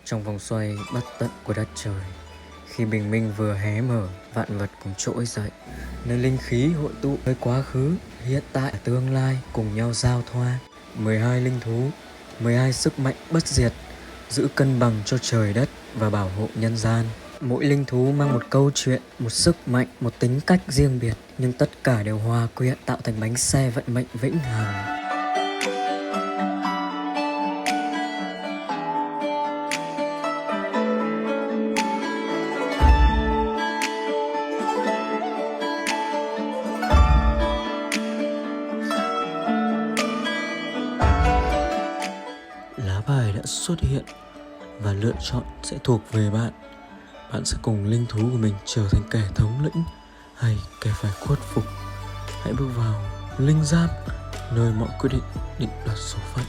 Trong vòng xoay bất tận của đất trời, khi bình minh vừa hé mở, vạn vật cùng trỗi dậy, nơi linh khí hội tụ, nơi quá khứ, hiện tại, tương lai cùng nhau giao thoa. 12 linh thú, 12 sức mạnh bất diệt, giữ cân bằng cho trời đất và bảo hộ nhân gian. Mỗi linh thú mang một câu chuyện, một sức mạnh, một tính cách riêng biệt, nhưng tất cả đều hòa quyện tạo thành bánh xe vận mệnh vĩnh hằng. Lá bài đã xuất hiện và lựa chọn sẽ thuộc về bạn. Bạn sẽ cùng linh thú của mình trở thành kẻ thống lĩnh hay kẻ phải khuất phục. Hãy bước vào linh giáp, nơi mọi quyết định định đoạt số phận.